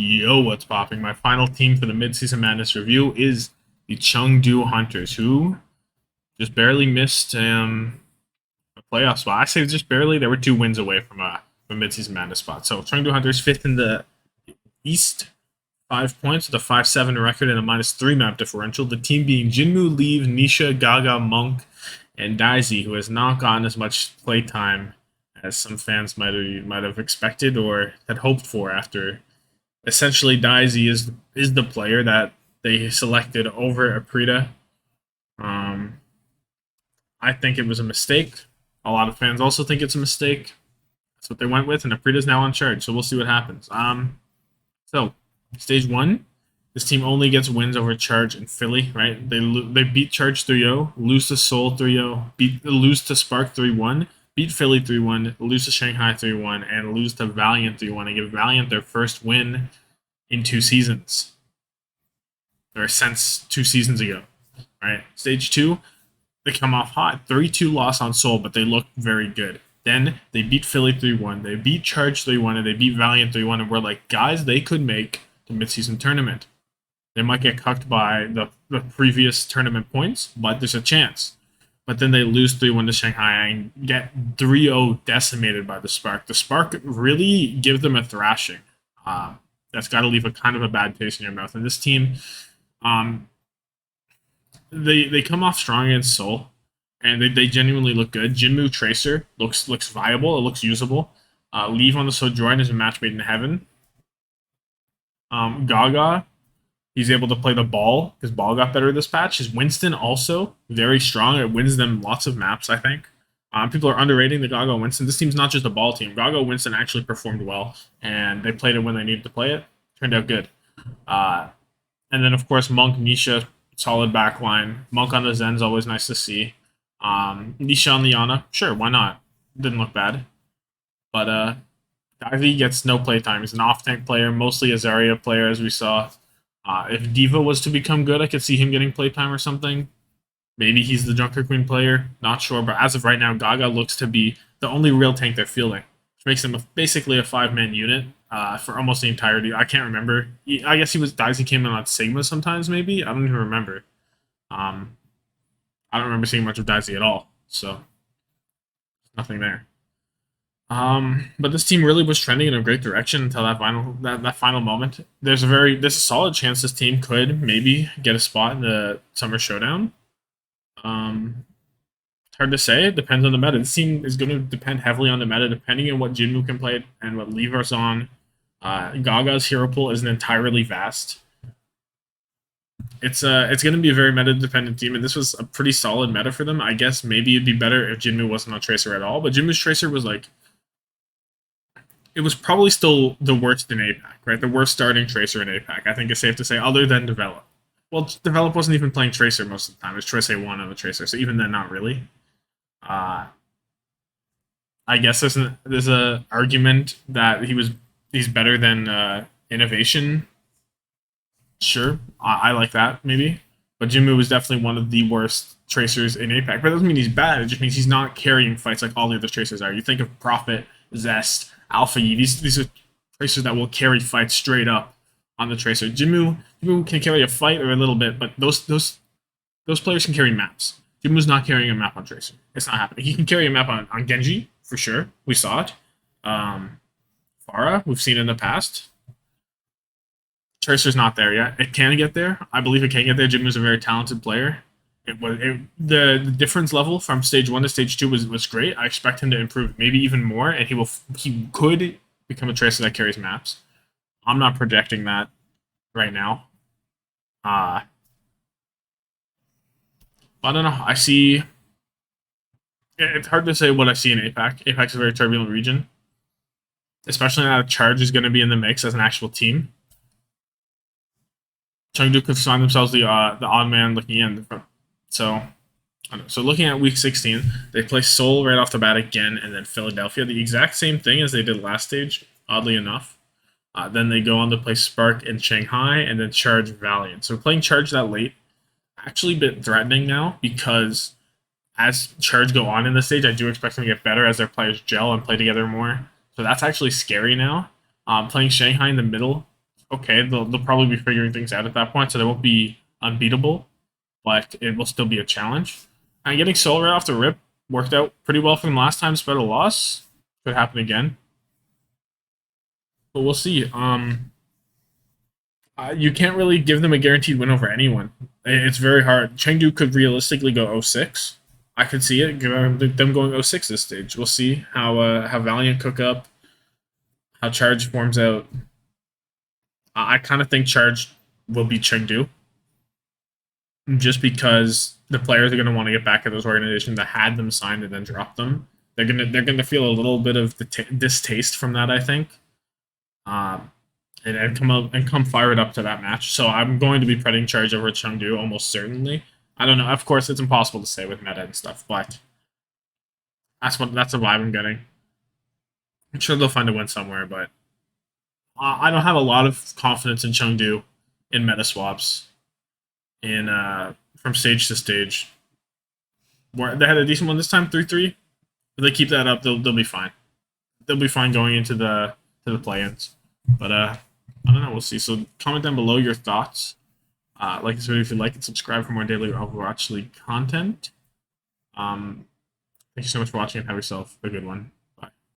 Yo, what's popping? My final team for the midseason madness review is the Chengdu Hunters, who just barely missed a playoff spot. I say just barely. They were 2 wins away from a midseason madness spot. So Chengdu Hunters fifth in the East, 5 points with a 5-7 record and a -3 map differential. The team being Jinmu, Leave, Nisha, Gaga, Monk, and Daisy, who has not gotten as much playtime as some fans might have expected or had hoped for after essentially Daisy is the player that they selected over Aprita. Um, I think it was a mistake. A lot of fans also think it's a mistake. That's what they went with, and Aprita's now in charge, so we'll see what happens. So stage one, this team only gets wins over Charge and Philly, right? They beat Charge 3-0, lose to Seoul 3-0, lose to Spark 3-1, beat Philly 3-1, lose to Shanghai 3-1, and lose to Valiant 3-1, and give Valiant their first win in 2 seasons, or since 2 seasons ago, right? Stage two, they come off hot, 3-2 loss on Seoul, but they look very good. Then they beat Philly 3-1, they beat Charge 3-1, and they beat Valiant 3-1, and we're like, guys, they could make the midseason tournament. They might get cucked by the previous tournament points, but there's a chance. But then they lose 3-1 to Shanghai and get 3-0 decimated by the Spark. The Spark really give them a thrashing. That's got to leave a kind of a bad taste in your mouth. And this team, um, they come off strong against Seoul, and they genuinely look good. Jinmu Tracer looks viable. It looks usable. Leave on the Sojourn is a match made in heaven. Gaga, he's able to play the ball. His ball got better this patch. His Winston also very strong. It wins them lots of maps, I think. People are underrating the Gaga Winston. This team's not just a ball team. Gaga Winston actually performed well, and they played it when they needed to play it. Turned out good. And then, of course, Monk, Nisha, solid backline. Monk on the Zen's always nice to see. Nisha on the Yana, sure, why not? Didn't look bad. But Divey gets no playtime. He's an off-tank player, mostly a Zarya player, as we saw. If Diva was to become good, I could see him getting playtime or something. Maybe he's the Junker Queen player. Not sure, but as of right now, Gaga looks to be the only real tank they're fielding, which makes him basically a 5-man unit for almost the entirety. I can't remember. I guess he was Daisy came in on Sigma sometimes, maybe. I don't even remember. I don't remember seeing much of Daisy at all, so nothing there. But this team really was trending in a great direction until that final moment. There's a solid chance this team could maybe get a spot in the Summer Showdown. It's hard to say. It depends on the meta. This team is going to depend heavily on the meta, depending on what Jinmu can play and what Lever's on. Gaga's hero pool isn't entirely vast. It's going to be a very meta dependent team, and this was a pretty solid meta for them. I guess maybe it'd be better if Jinmu wasn't on Tracer at all, but Jinmu's Tracer was like, it was probably still the worst in APAC, right? The worst starting Tracer in APAC, I think it's safe to say, other than Develop. Well, Develop wasn't even playing Tracer most of the time. It was Tracer 1 on the Tracer, so even then, not really. I guess there's a argument that he's better than Innovation. Sure, I like that, maybe. But Jinmu was definitely one of the worst Tracers in APAC. But it doesn't mean he's bad, it just means he's not carrying fights like all the other Tracers are. You think of Prophet, Zest, Alpha Yi. These are Tracers that will carry fights straight up on the Tracer. Jinmu can carry a fight or a little bit, but those players can carry maps. Jinmu's not carrying a map on Tracer. It's not happening. He can carry a map on Genji, for sure. We saw it. Pharah, we've seen it in the past. Tracer's not there yet. It can get there. I believe it can get there. Jinmu's a very talented player. The difference level from stage 1 to stage 2 was great. I expect him to improve maybe even more, and he could become a Tracer that carries maps. I'm not projecting that right now. I don't know. I see. It's hard to say what I see in APAC. APAC's a very turbulent region, especially now Charge is going to be in the mix as an actual team. Chengdu could find themselves the odd man looking in. So looking at week 16, they play Seoul right off the bat again, and then Philadelphia. The exact same thing as they did last stage, oddly enough. Then they go on to play Spark in Shanghai, and then Charge Valiant. So playing Charge that late, actually a bit threatening now, because as Charge go on in the stage, I do expect them to get better as their players gel and play together more. So that's actually scary now. Playing Shanghai in the middle, okay. They'll probably be figuring things out at that point, so they won't be unbeatable, but it will still be a challenge. And getting Seoul right off the rip worked out pretty well for them last time, despite a loss. Could happen again, but we'll see. You can't really give them a guaranteed win over anyone. It's very hard. Chengdu could realistically go 0-6. I could see it. Them going 0-6 this stage. We'll see how Valiant cook up, how Charge forms out. I kind of think Charge will beat Chengdu, just because the players are going to want to get back at those organizations that had them signed and then dropped them. They're gonna feel a little bit of the distaste from that, I think. Um, and come fired up to that match. So I'm going to be betting Charge over Chengdu almost certainly. I don't know. Of course, it's impossible to say with meta and stuff, but that's the vibe I'm getting. I'm sure they'll find a win somewhere, but I don't have a lot of confidence in Chengdu in meta swaps in from stage to stage. Where they had a decent one this time, 3-3. If they keep that up, they'll be fine. They'll be fine going into the play-ins. But I don't know. We'll see. So comment down below your thoughts. Like this video if you like it, subscribe for more daily Overwatch League content. Thank you so much for watching and have yourself a good one.